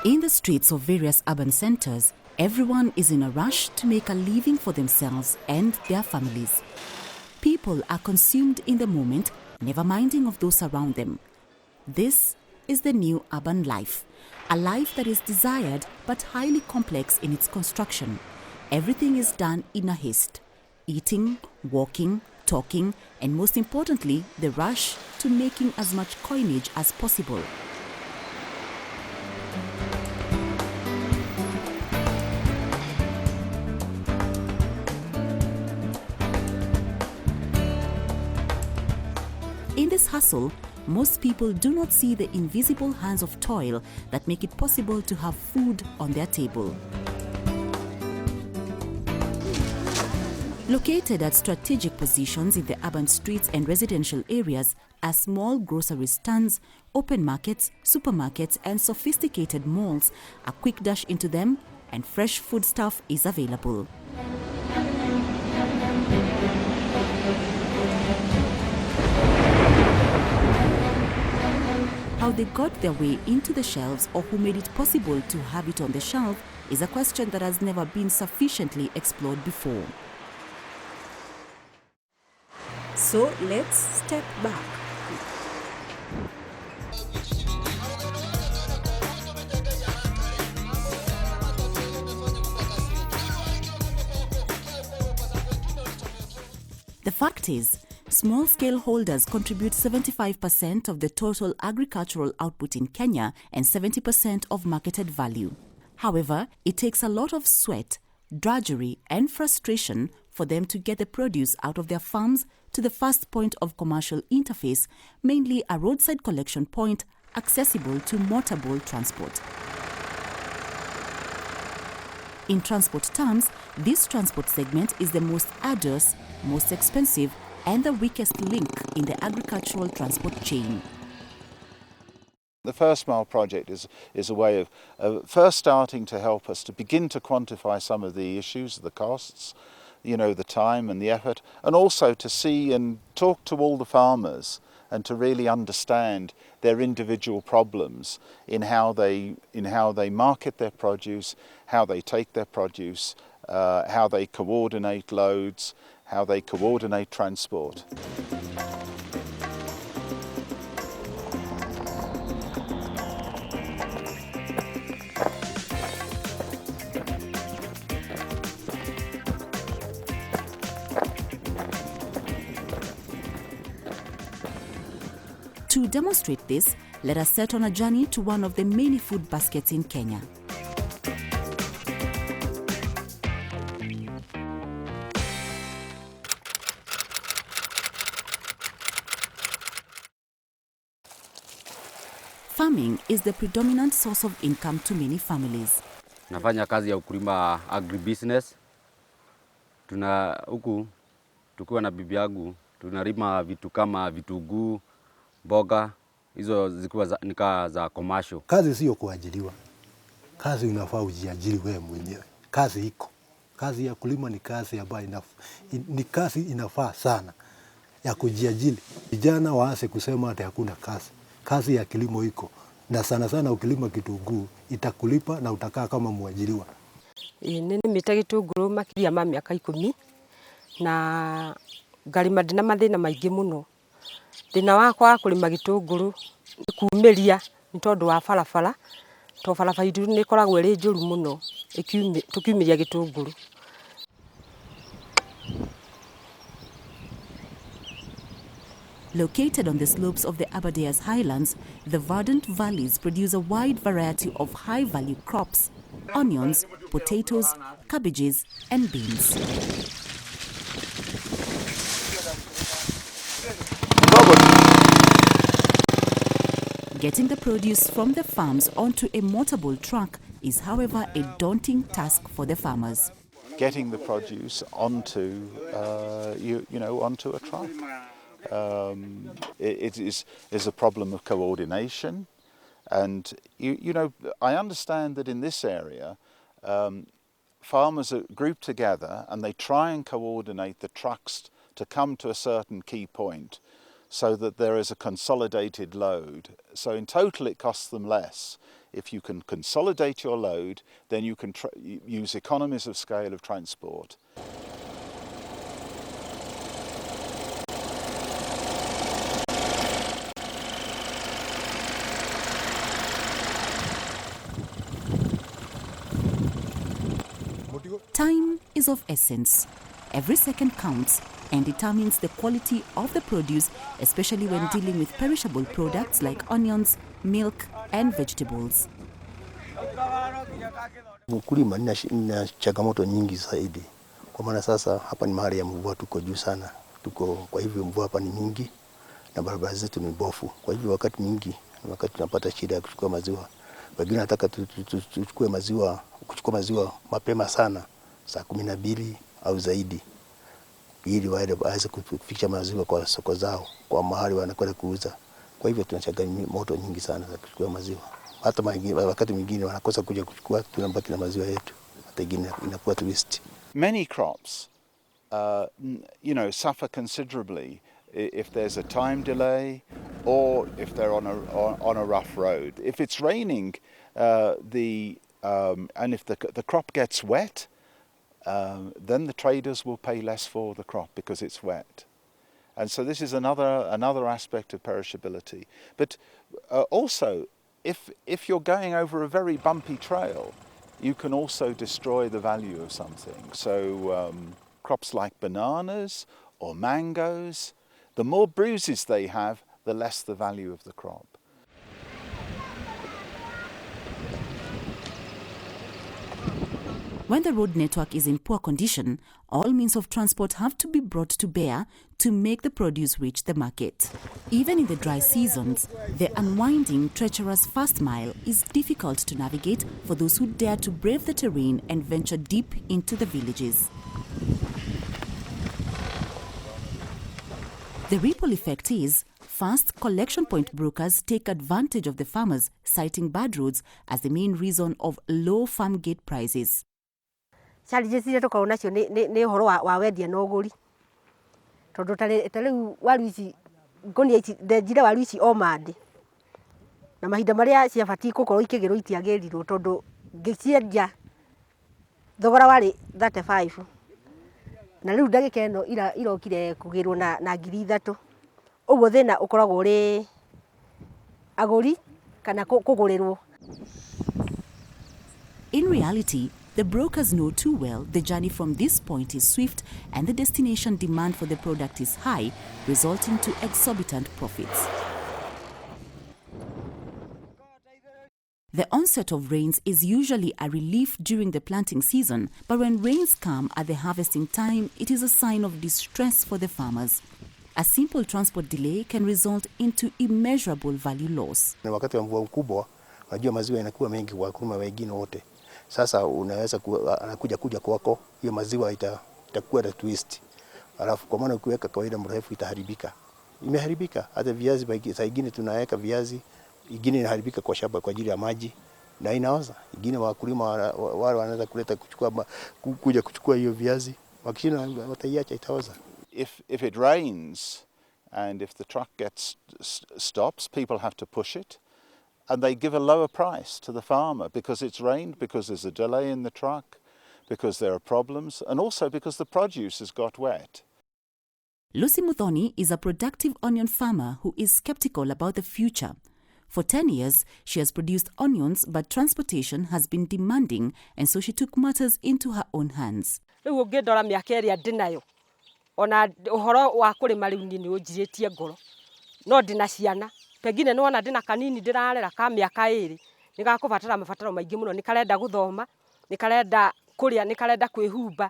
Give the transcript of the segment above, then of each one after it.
In the streets of various urban centers, everyone is in a rush to make a living for themselves and their families. People are consumed in the moment, never minding of those around them. This is the new urban life, a life that is desired but highly complex in its construction. Everything is done in a haste. Eating, walking, talking, and most importantly, the rush to making as much coinage as possible. In this hustle, most people do not see the invisible hands of toil that make it possible to have food on their table. Located at strategic positions in the urban streets and residential areas are small grocery stands, open markets, supermarkets, and sophisticated malls. A quick dash into them and fresh foodstuff is available. How they got their way into the shelves or who made it possible to have it on the shelf is a question that has never been sufficiently explored before. So let's step back. The fact is, small-scale holders contribute 75% of the total agricultural output in Kenya and 70% of marketed value. However, it takes a lot of sweat, drudgery, and frustration for them to get the produce out of their farms to the first point of commercial interface, mainly a roadside collection point accessible to motorable transport. In transport terms, this transport segment is the most arduous, most expensive, and the weakest link in the agricultural transport chain. The First Mile project is a way of first starting to help us to begin to quantify some of the issues, the costs, the time and the effort, and also to see and talk to all the farmers and to really understand their individual problems in how they market their produce, how they take their produce, how they coordinate loads, how they coordinate transport. To demonstrate this, let us set on a journey to one of the many food baskets in Kenya. Farming is the predominant source of income to many families. Nafanya kazi ya ukulima agribusiness. Huku tukiwa na bibi yangu tunalima vitu kama vitunguu, mboga, hizo zikiwa nikaa za commercial. Kazi sio kuajiriwa. Kazi unafaa ujiajiri wewe mwenyewe. Kazi iko. Kazi ya kulima ni kazi ambayo inafaa sana ya kujiajiri. Vijana waase kusema hata hakuna kazi. Kazi ya kilimo iko. Na sana sana ukilima kitunguu itakulipa na utakaa kama mwajiriwa. Nini mita gitunguru makiria ma miaka 10 na ngarima ndina mathina maingi muno. Thina wakwa kulima gitunguru kuumiria ni tondu wa barabara. To barabara itu ni koragwo ri njuru muno tukiumiria gitunguru. Located on the slopes of the Aberdares highlands, the verdant valleys produce a wide variety of high-value crops: onions, potatoes, cabbages, and beans. Getting the produce from the farms onto a motorable truck is, however, a daunting task for the farmers. Getting the produce onto, onto a truck. It is a problem of coordination, and I understand that in this area farmers are grouped together and they try and coordinate the trucks to come to a certain key point so that there is a consolidated load. So in total it costs them less if you can consolidate your load, then you can use economies of scale of transport. Time is of essence. Every second counts and determines the quality of the produce, especially when dealing with perishable products like onions, milk and vegetables. Ukulima nina changamoto nyingi zaidi. Kwa maana sasa hapa ni mahali ya mvua, tuko juu sana. Kwa hivyo mvua hapa ni nyingi na barabara zetu ni mbovu. Kwa hivyo wakati mwingi tunapata shida ya kuchukua maziwa. Wengine nataka kuchukua maziwa mapema sana, saa 12 au zaidi, ili waweze kufikisha maziwa kwa soko zao, kwa mahali wanakwenda kuuza. Kwa hivyo tunachangamoto nyingi sana za kuchukua maziwa. Hata wakati mwingine wanakosa kuja kuchukua, tunabaki na maziwa yetu, hata ingine inakuwa twist. Many crops, suffer considerably if there's a time delay or if they're on a rough road. If it's raining, and if the crop gets wet, then the traders will pay less for the crop because it's wet. And so this is another aspect of perishability. But also, if you're going over a very bumpy trail, you can also destroy the value of something. So crops like bananas or mangoes, the more bruises they have, the less the value of the crop. When the road network is in poor condition, all means of transport have to be brought to bear to make the produce reach the market. Even in the dry seasons, the unwinding, treacherous first mile is difficult to navigate for those who dare to brave the terrain and venture deep into the villages. The ripple effect is, first, collection point brokers take advantage of the farmers, citing bad roads as the main reason of low farm gate prices. Challenges iria tukoragwo nacio nĩ ũhoro wa wendia na ũgũri. Tondũ ta rĩu waru ici ngonia ici ndenjire waru ici o mande. Na mahinda marĩa ciabatiĩ gũkorwo ikĩgĩrwo itiagĩrirwo tondũ ngĩciendia thogora warĩ 35. Na rĩu ndagĩka ĩno irokire kũgĩrwo na 3,000. Ũguo thĩna ũkoragwo ũrĩ agũri kana kũgũrĩrwo. In reality, the brokers know too well the journey from this point is swift and the destination demand for the product is high, resulting to exorbitant profits. The onset of rains is usually a relief during the planting season, but when rains come at the harvesting time, it is a sign of distress for the farmers. A simple transport delay can result into immeasurable value loss. Wakati wa mvua mkubwa, unajua maziwa yanakuwa mengi kwa wakulima wengine wote. Sasa unaweza anakuja kwako, hiyo maziwa itakuwa na twist. Alafu kwa maana ukiweka kawaida mrefu itaharibika. Imeharibika. Hata viazi saa nyingine tunaweka viazi, ingine inaharibika kwa shamba kwa ajili ya maji na inaoza. Ingine wakulima wale wanaweza kuja kuchukua hiyo viazi, wakishinda wataiacha itaoza. If it rains and if the truck stops, people have to push it. And they give a lower price to the farmer because it's rained, because there's a delay in the truck, because there are problems, and also because the produce has got wet. Lucy Muthoni is a productive onion farmer who is skeptical about the future. For 10 years, she has produced onions, but transportation has been demanding, and so she took matters into her own hands. Rĩu ũngĩndora mĩaka ĩrĩa ndĩ nayo, ona ũhoro wa kũrĩma rĩu nĩ ũnjirĩtie ngoro. No ndĩ na ciana. Pengine nĩwona ndĩna kanini ndĩrarera ka mĩaka 2, nĩgakũbatara mabataro maingĩ mũno, nĩkarenda gũthoma, nĩkarenda kũrĩa, nĩkarenda kwĩhumba.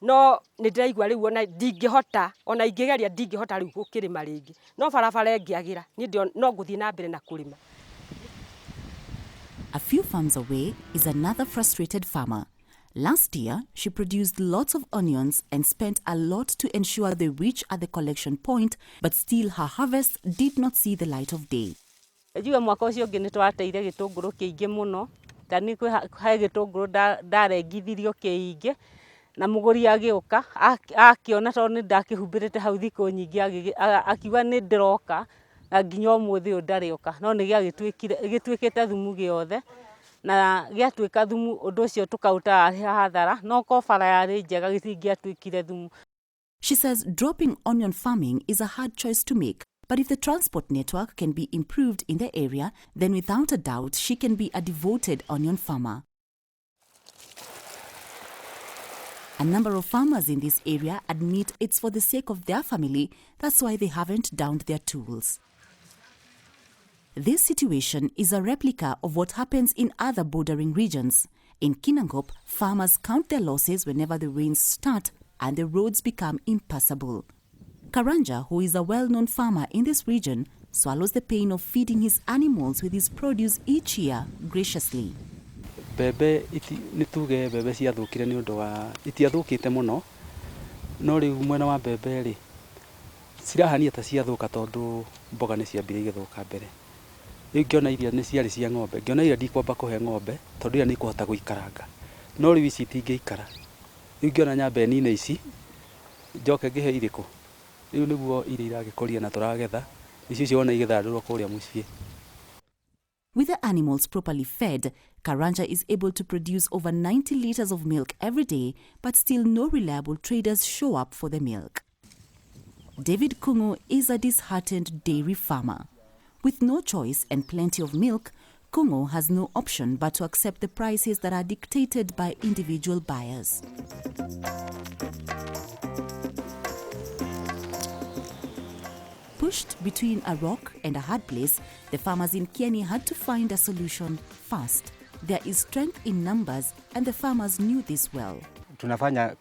No nĩndĩraigua rĩu ona ndingĩhota, ona ingĩgeria ndingĩhota rĩu gũkĩrĩma rĩngĩ. No barabara ĩngĩagĩra, no ngũthiĩ na mbere na kũrĩma. A few farms away is another frustrated farmer. Last year, she produced lots of onions and spent a lot to ensure they reach at the collection point, but still her harvest did not see the light of day. Ejua mwaka ũcio ũngĩ nĩtwateire gĩtũngũrũ kĩingĩ mũno, tani kwĩ gĩtũngũrũ ndarengithirio kĩingĩ, na mũgũri agĩũka akĩona tondũ nĩndakĩhumbĩrĩte hau thikũ nyingĩ akiuga nĩ ndĩroka na nginya ũmũthĩ ũyũ ndarĩ oka, no nĩ gĩtuĩkĩte thumu gĩothe, na gĩatuĩka thumu ũndũ ũcio tũkaũta hathara, no ko bara yarĩ njega gĩtingĩatuĩkire thumu. She says dropping onion farming is a hard choice to make, but if the transport network can be improved in the area, then without a doubt she can be a devoted onion farmer. A number of farmers in this area admit it's for the sake of their family, that's why they haven't downed their tools. This situation is a replica of what happens in other bordering regions. In Kinangop, farmers count their losses whenever the rains start and the roads become impassable. Karanja, who is a well-known farmer in this region, swallows the pain of feeding his animals with his produce each year graciously. Bebe nĩ tuge bebe ciathũkire nĩ ũndũ wa itiathũkĩte mũno, no rĩu mwena wa bebe rĩ cirahania ta ciathũka tondũ mboga nĩ ciambire igĩthũka mbere. Rĩu ngĩona iria nĩ ciarĩ cia ng'ombe, ngĩona iria ndikwamba kũhe ng'ombe tondũ iria nĩ ikũhota gũikaranga, no rĩu ici itingĩikara. Rĩu ngĩona nyambe nini ici njoke ngĩhe irĩkũ, rĩu nĩguo iria iragĩkũria na tũragetha ici ciona igĩthandũrwo kũrĩa mũciĩ. With the animals properly fed, Karanja is able to produce over 90 liters of milk every day, but still no reliable traders show up for the milk. David Kungu is a disheartened dairy farmer. With no choice and plenty of milk, Kungu has no option but to accept the prices that are dictated by individual buyers. Pushed between a rock and a hard place, the farmers in Kieni had to find a solution fast. There is strength in numbers and the farmers knew this well. Tunafanya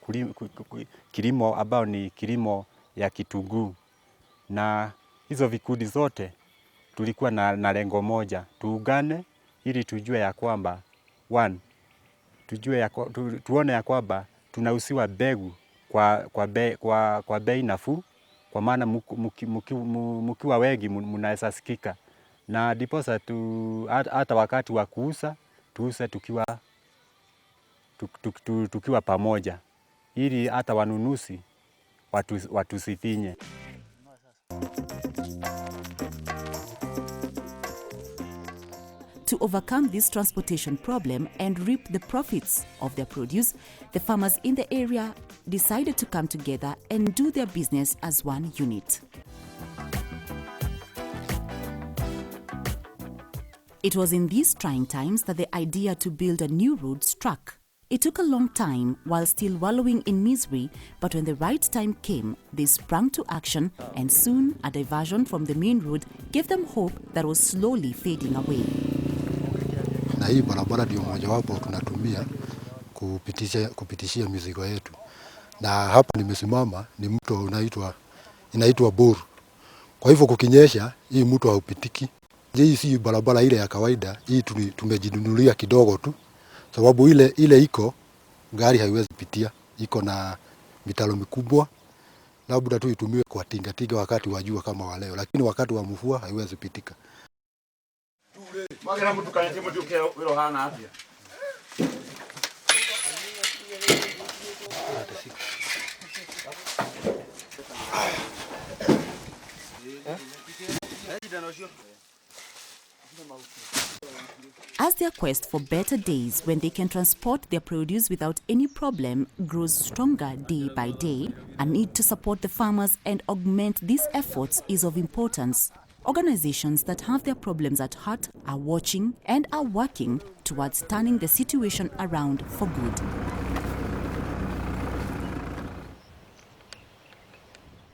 kilimo ambao ni kilimo ya kitunguu, na hizo vikundi zote tulikuwa na lengo moja, tuungane ili tujue ya kwamba tuone ya kwamba tunauziwa mbegu kwa bei nafuu, kwa maana mkiwa wengi mnaweza sikika, na ndiposa hata wakati wa kuuza tuuze tukiwa pamoja ili hata wanunuzi watusifinye. To overcome this transportation problem and reap the profits of their produce, the farmers in the area decided to come together and do their business as one unit. It was in these trying times that the idea to build a new road struck. It took a long time while still wallowing in misery, but when the right time came, they sprang to action, and soon a diversion from the main road gave them hope that was slowly fading away. Na hii barabara ndio mojawapo tunatumia kupitishia mizigo yetu. Na hapa nimesimama ni mto inaitwa Boru. Kwa hivyo kukinyesha hii mto haupitiki. Hii si barabara ile ya kawaida, hii tumejinunulia kidogo tu. Sababu ile iko gari haiwezi pitia, iko na mitalo mikubwa. Labda tu itumiwe kwa tinga wakati wa jua kama wa leo, lakini wakati wa mvua haiwezi pitika. As their quest for better days when they can transport their produce without any problem grows stronger day by day, a need to support the farmers and augment these efforts is of importance. Organizations that have their problems at heart are watching and are working towards turning the situation around for good.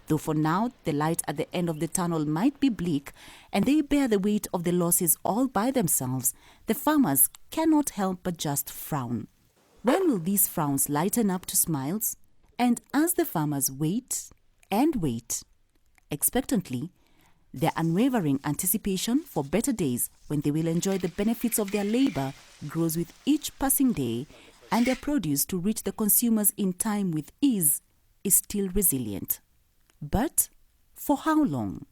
Though for now, the light at the end of the tunnel might be bleak and they bear the weight of the losses all by themselves, the farmers cannot help but just frown. When will these frowns lighten up to smiles? And as the farmers wait and wait, expectantly, their unwavering anticipation for better days when they will enjoy the benefits of their labor grows with each passing day, and their produce to reach the consumers in time with ease is still resilient. But for how long?